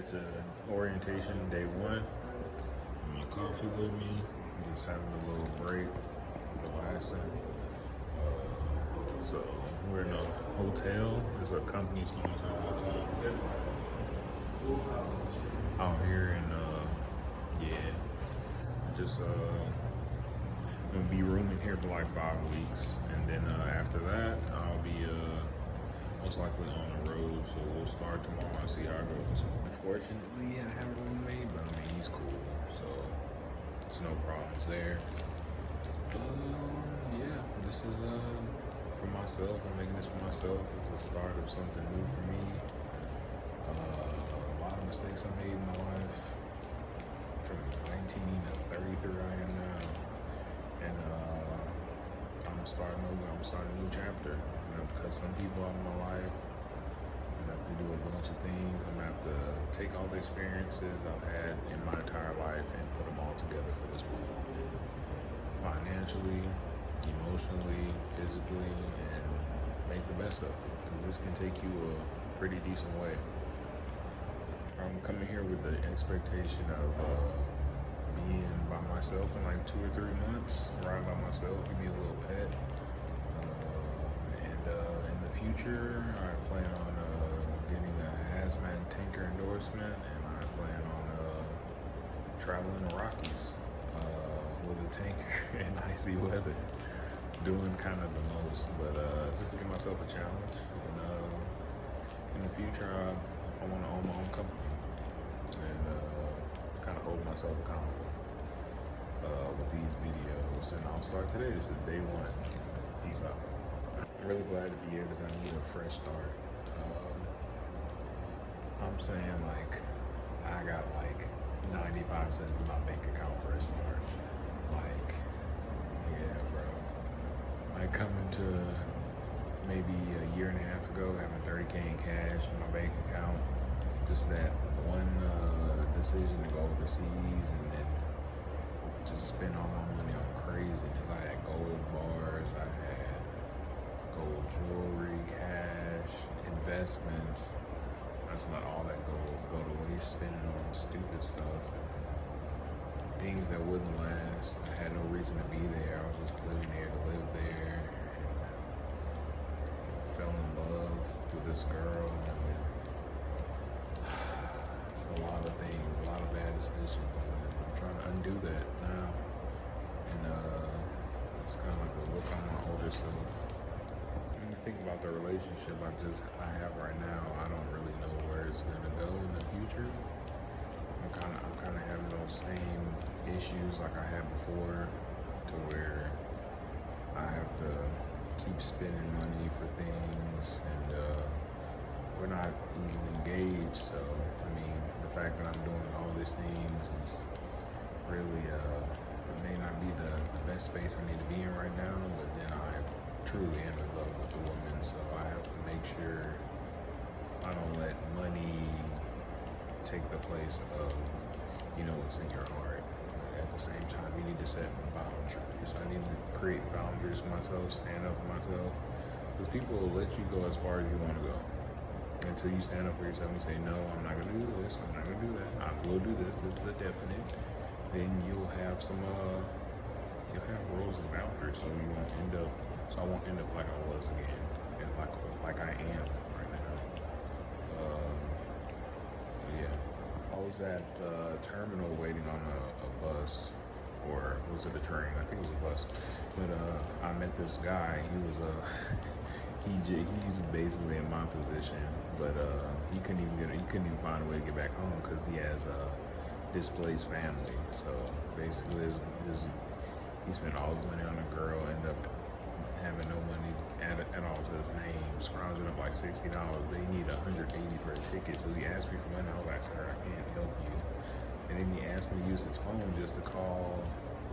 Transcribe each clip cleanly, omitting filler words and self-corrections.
it to orientation day one. My coffee with me, just having a little break, relaxing. So we're in a hotel. It's a company sponsored hotel out here, and just gonna be rooming here for like 5 weeks, and then after that I'll be most likely on the road. So we'll start tomorrow and see how it goes. Unfortunately, I have a roommate, but I mean he's cool, so it's no problems there. Yeah, this is for myself. I'm making this for myself. It's the start of something new for me. A lot of mistakes I made in my life. From 19 to 33 I am now, and I'm starting over. I'm starting a new chapter. I'm gonna have to cut some people out of my life. I'm gonna have to do a bunch of things. I'm gonna have to take all the experiences I've had in my entire life and put them all together for this one. Financially, emotionally, physically, and make the best of it, because this can take you a pretty decent way. I'm coming here with the expectation of being by myself in like 2 or 3 months, riding by myself, give me a little pet. And in the future, I plan on getting a hazmat tanker endorsement, and I plan on traveling the Rockies with a tanker in icy weather, doing kind of the most, but just to give myself a challenge. And in the future, I want to own my own company, and kind of hold myself accountable with these videos. And I'll start today. This is day one. Peace out. I'm really glad to be here because I need a fresh start. I'm saying like I got like 95 cents in my bank account for a start. Like, yeah, bro. Like coming to maybe a year and a half ago, having 30K in cash in my bank account. Just that one decision to go overseas, and then just spend all my money on craziness. I had gold bars, I had gold jewelry, cash, investments. I just let all that go to waste, spending on stupid stuff, things that wouldn't last. I had no reason to be there. I was just living there to live there. And fell in love with this girl, and then it's a lot of things, a lot of bad decisions, and I'm trying to undo that now. And it's kind of like a look on my older self. When you think about the relationship I have right now, I don't really know where it's gonna go in the future. I'm kind of having those same issues like I had before, to where I have to keep spending money for things, and we're not even engaged. So I mean, the fact that I'm doing all these things is really it may not be the best space I need to be in right now, but then I truly am in love with the woman, so I have to make sure I don't let money take the place of, you know, what's in your heart. But at the same time, you need to set boundaries. I need to create boundaries for myself, stand up for myself, because people will let you go as far as you want to go until you stand up for yourself and say, no, I'm not gonna do this, I'm not gonna do that, I will do this is the definite. Then you'll have some you'll have rules and boundaries, so you won't end up, so I won't end up like I was again, and like I am right now. Yeah, I was at terminal waiting on a bus, or was it a train? I think it was a bus. But I met this guy. He was he's basically in my position, but he couldn't even find a way to get back home because he has a displaced family. So basically, he spent all his money on a girl, ended up having no money at all to his name, scrounging up like $60. They need $180 for a ticket. So he asked me for money. I was like, sir, I can't help you. And then he asked me to use his phone just to call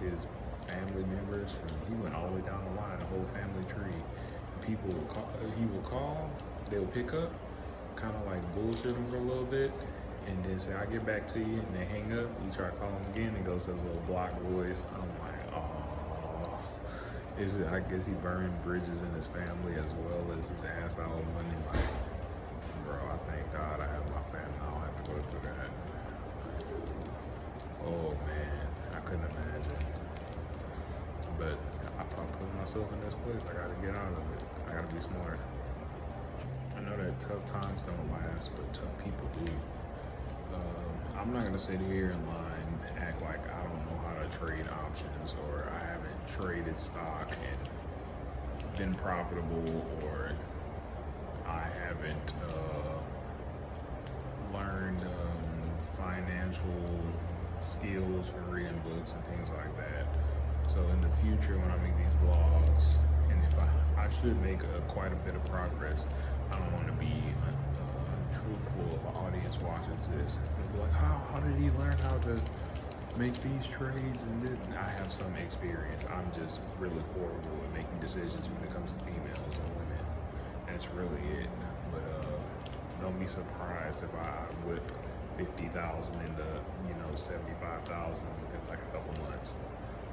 his family members. He went all the way down the line, the whole family tree. People will call, he will call, they'll pick up, kind of like bullshit him for a little bit, and then say, I'll get back to you, and then hang up. You try to call him again, and goes to his little block voice. I'm like, oh. I guess he burned bridges in his family as well as his ass out of money. Like, bro, I thank God I have my family. I don't have to go through that. but I put myself in this place. I gotta get out of it. I gotta be smart. I know that tough times don't last, but tough people do. I'm not gonna sit here and lie and act like I don't know how to trade options, or I haven't traded stock and been profitable, or I haven't learned financial skills from reading books and things like that. So in the future, when I make these vlogs, and if I should make quite a bit of progress, I don't want to be truthful if an audience watches this. They'll be like, how did he learn how to make these trades? And then I have some experience. I'm just really horrible at making decisions when it comes to females and women. And that's really it. But don't be surprised if I whip 50,000 into 75,000 within like a couple months.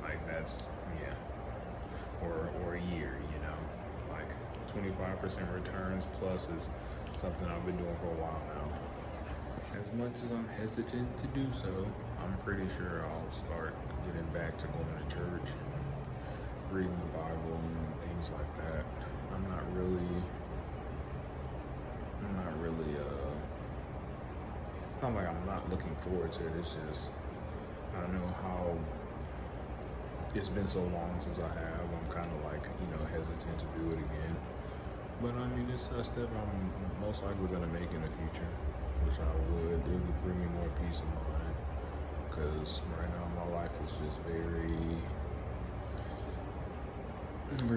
Like that's or a year, like 25% returns plus is something I've been doing for a while now. As much as I'm hesitant to do so, I'm pretty sure I'll start getting back to going to church, reading the Bible and things like that. I'm not really not like I'm not looking forward to it. It's just I don't know how it's been so long since I have. I'm kind of like hesitant to do it again. But I mean, it's a step I'm most likely gonna make in the future, which I would. It would bring me more peace of mind. Because right now my life is just very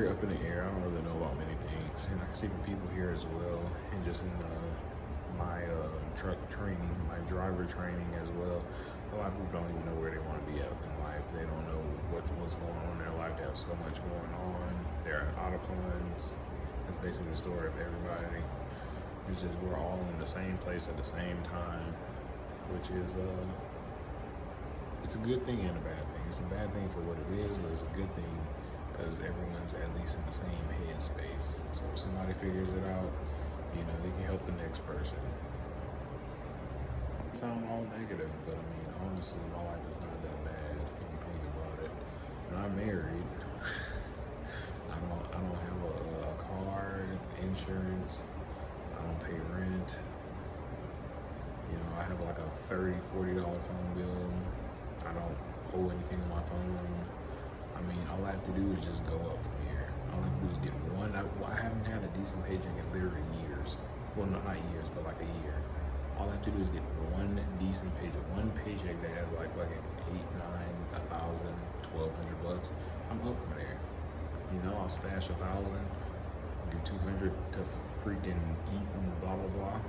up in the air. I don't really know about many things, and I can see from people here as well, and just in my truck training, my driver training as well. A lot of people don't even know where they want to be at in life. They don't know what's going on in their life. They have so much going on. They're out of funds. That's basically the story of everybody. It's just we're all in the same place at the same time, which is it's a good thing and a bad thing. It's a bad thing for what it is, but it's a good thing because everyone's at least in the same headspace. So if somebody figures it out, they can help the next person. It sounds all negative, but I mean, honestly, my life is not that bad if you think about it. When I'm married, I don't have a car, insurance, I don't pay rent. I have like a $30, $40 phone bill. I don't owe anything on my phone. I mean, all I have to do is just go up from here. All I have to do is get one. I haven't had a decent paycheck in literally years. Well, not years, but like a year. All I have to do is get one decent paycheck, one paycheck that has like fucking 8, 9, 1,000, $1,200. I'm up from there. I'll stash 1,000, do 200 to freaking eat and blah blah blah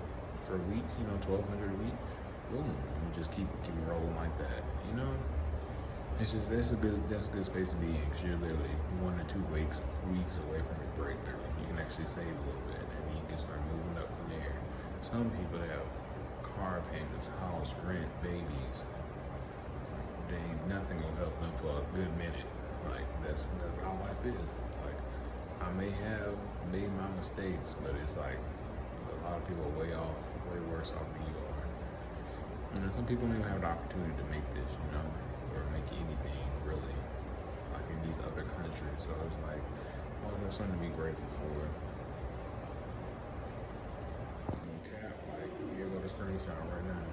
for a week. 1,200 a week. Boom, and just keep rolling like that. It's just that's a good space to be in, because you're literally 1 or 2 weeks away from a breakthrough. You can actually save a little bit, and then you can start moving up from there. Some people have car payments, house, rent, babies. Nothing will help them for a good minute. Like that's how life is. Like I may have made my mistakes, but it's like a lot of people are way worse off than you are. Some people don't even have the opportunity to make this, or make anything really, like in these other countries. So it's like, oh, there's something to be grateful for. Cap, like, here go the screenshot right now.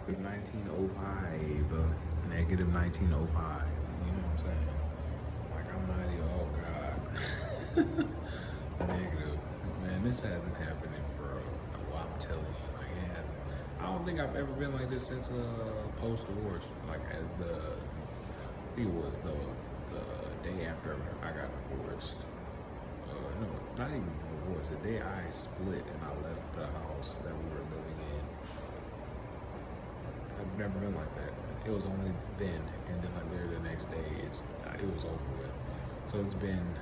1905, negative 1905. You know what I'm saying? Like, I'm not even, oh God. Negative. Man, this hasn't happened, bro. Well, I'm telling you, like, it hasn't. I don't think I've ever been like this since post-divorce. Like, I think it was the day after I got divorced. No, not even divorced. The day I split and I left the house that we were living in. I've never been like that. It was only then, and then like there the next day, it was over with. So it's been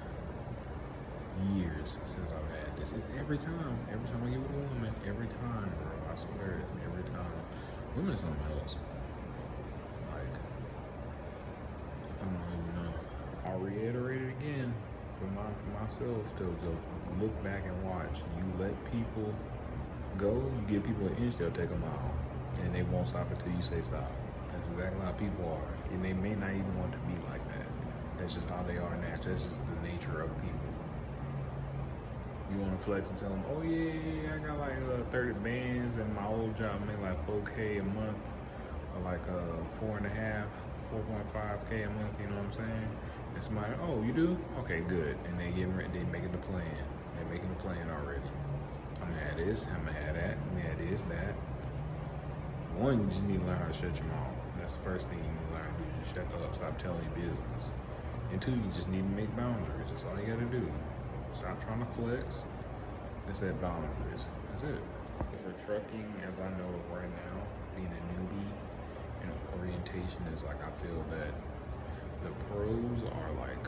years since I've had this. It's every time I get with a woman, every time, bro. I swear, it's every time. Women are something else. Like, I don't even know. I'll reiterate it again for myself to look back and watch. You let people go, you give people an inch, they'll take a mile, and they won't stop until you say stop. That's exactly how people are, and they may not even want to be like that. That's just how they are naturally. That's just the nature of people. You want to flex and tell them, oh yeah, I got like 30 bands and my old job made like 4K a month, or like 4.5, 4.5K a month, you know what I'm saying? And somebody, oh, you do? Okay, good. And they making the plan. They're making the plan already. I'm gonna have this, I'm gonna have that, I'm gonna have this, that. One, you just need to learn how to shut your mouth. That's the first thing you need to learn to do. Just shut up, stop telling your business. And two, you just need to make boundaries. That's all you gotta do. Stop trying to flex and set boundaries. That's it. For trucking, as I know of right now, being a newbie, you know, orientation is like, I feel that the pros are like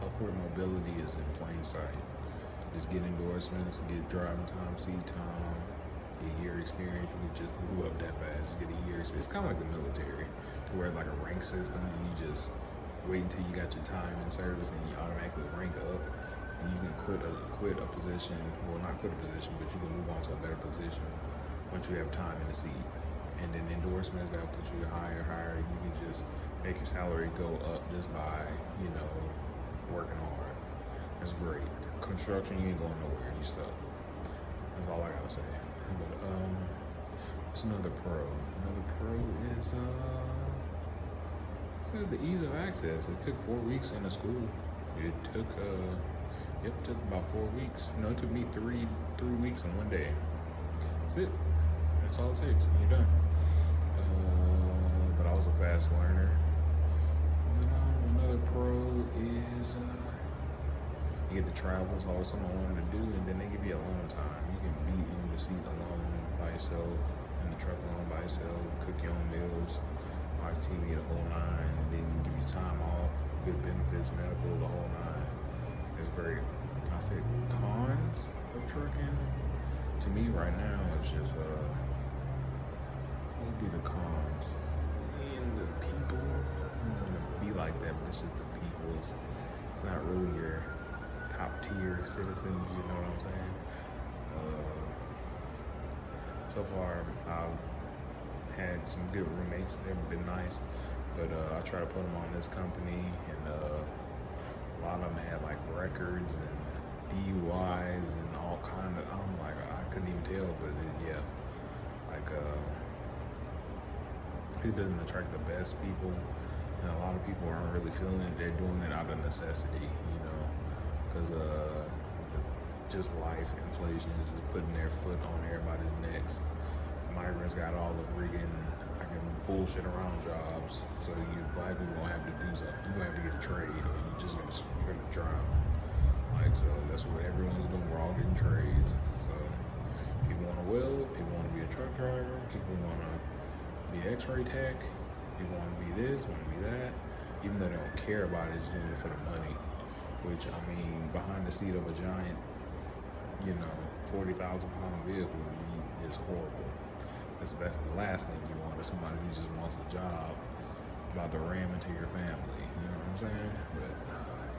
upward mobility is in plain sight. Just get endorsements, get driving time, seat time, get a year experience. You can just move up that fast. Just get a year experience. It's kind of like the military, to where it's like a rank system, and you just wait until you got your time in service, and you automatically rank up. And you can quit a position, well, not quit a position, but you can move on to a better position once you have time in the seat. And then endorsements, that'll put you higher. You can just make your salary go up just by, you know, working hard. That's great. Construction, you ain't going nowhere, you stuck. That's all I gotta say. But what's another pro? Another pro is the ease of access. It took 4 weeks in the school. It took took about 4 weeks. No, it took me three weeks and 1 day. That's it. That's all it takes, and you're done. But I was a fast learner. But another pro is you get to travel. It's always something I wanted to do, and then they give you alone time. You can be in the seat alone by yourself, in the truck alone by yourself, cook your own meals, watch TV the whole nine, and then give you time off, good benefits, medical, the whole nine. It's great. I say cons of trucking, to me right now, it's just what would be the cons? And the people, I don't want to be like that, but it's just the people. It's not really your top tier citizens, you know what I'm saying? So far, I've had some good roommates. They've been nice, but I try to put them on this company, and a lot of them had like records and DUIs and all kind of. I'm like, I couldn't even tell, but yeah, like it doesn't attract the best people, and a lot of people aren't really feeling it. They're doing it out of necessity, you know, because just life, inflation is just putting their foot on everybody's necks. Migrants got all the rigging, bullshit around jobs. So you black people gonna have to do something. You gonna have to get a trade, or you're just gonna drown. Like, so that's what everyone's doing. We're all getting trades. So people wanna weld, people wanna be a truck driver, people wanna be X-ray tech, people wanna be this, wanna be that. Even though they don't care about it, it's doing it for the money. Which, I mean, behind the seat of a giant, you know, 40,000-pound vehicle would be just horrible. That's the last thing you want, is somebody who just wants a job about to ram into your family. You know what I'm saying? But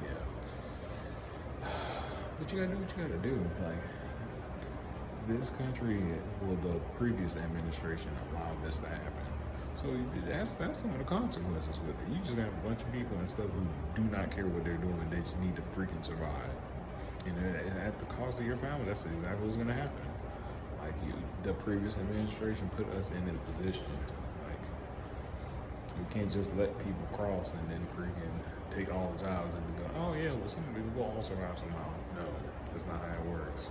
yeah. But you gotta do what you gotta do. Like, this country, well, the previous administration allowed this to happen. So that's some of the consequences with it. You just have a bunch of people and stuff who do not care what they're doing. They just need to freaking survive. And at the cost of your family, that's exactly what's gonna happen. Like, the previous administration put us in this position. Like, we can't just let people cross and then freaking take all the jobs and be going, oh yeah, well, some people will all survive somehow. No, that's not how it works.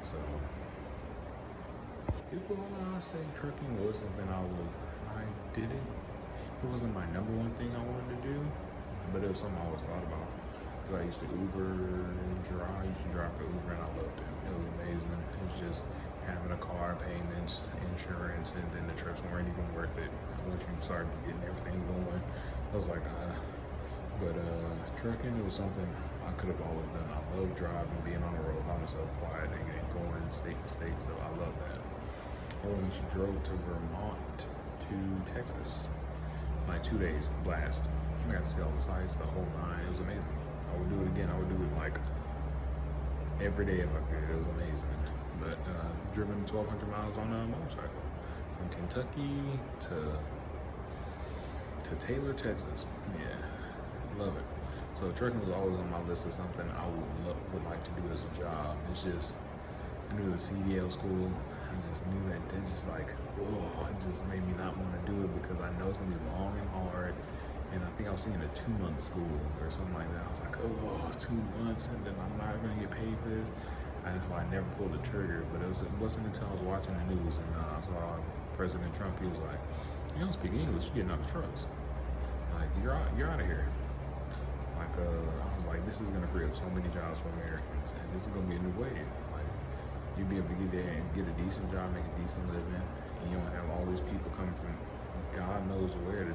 So, people say trucking was something I didn't. It wasn't my number one thing I wanted to do, but it was something I always thought about. Because I used to drive for Uber, and I loved it. It was amazing. It was just having a car, payments, insurance, and then the trips weren't even worth it. Once you started getting everything going, I was like, But trucking, it was something I could have always done. I love driving, being on the road by myself, quiet, and going state to state, so I love that. I once drove to Vermont to Texas, like 2 days, blast. I got to see all the sights, the whole nine. It was amazing. I would do it again. I would do it like every day if I could. It was amazing. But driven 1,200 miles on a motorcycle from Kentucky to Taylor, Texas. Yeah, love it. So trucking was always on my list of something I would like to do as a job. It's just, I knew the CDL school. I just knew that just like, oh, it just made me not want to do it because I know it's gonna be long and hard. And I think I was seeing a 2-month school or something like that. I was like, oh, 2 months and then I'm not gonna get paid for this. And that's why I never pulled the trigger. But it wasn't until I was watching the news and I saw President Trump. He was like, "You don't speak English, you're getting out of trucks. Like you're out of here." Like I was like, this is gonna free up so many jobs for Americans, and this is gonna be a new wave. Like you'd be able to get there and get a decent job, make a decent living, and you don't have all these people coming from God knows where to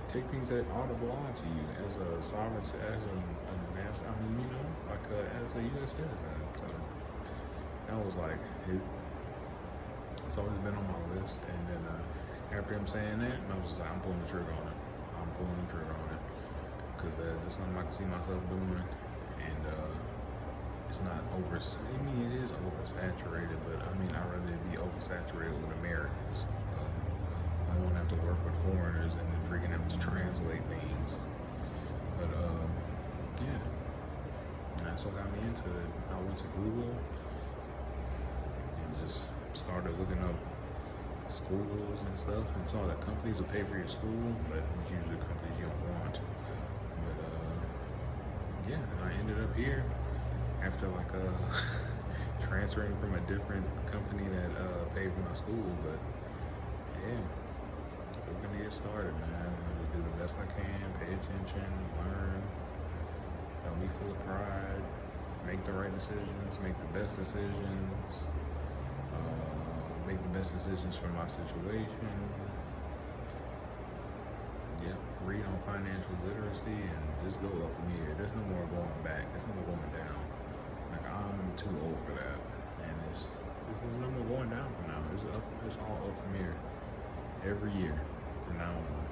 take things that ought to belong to you as a sovereign, as a national. I mean, you know, like as a U.S. citizen. So that was like it's always been on my list. And then after him saying that, I was just like, I'm pulling the trigger on it. I'm pulling the trigger on it because that's something I can see myself doing. And it's not I mean, it is oversaturated, but I mean, I'd rather be oversaturated with Americans. I don't want to have to work with foreigners and then freaking have to translate things. But yeah, and that's what got me into it. I went to Google and just started looking up schools and stuff, and saw that companies will pay for your school, but it's usually companies you don't want. But yeah, and I ended up here after like transferring from a different company that paid for my school. But yeah, we're gonna get started, man. I'm gonna do the best I can, pay attention, learn, don't be full of pride, make the right decisions, make the best decisions, make the best decisions for my situation. Yep, read on financial literacy and just go up from here. There's no more going back. There's no more going down. Like I'm too old for that, and there's no more going down from now. It's all up from here every year from now on.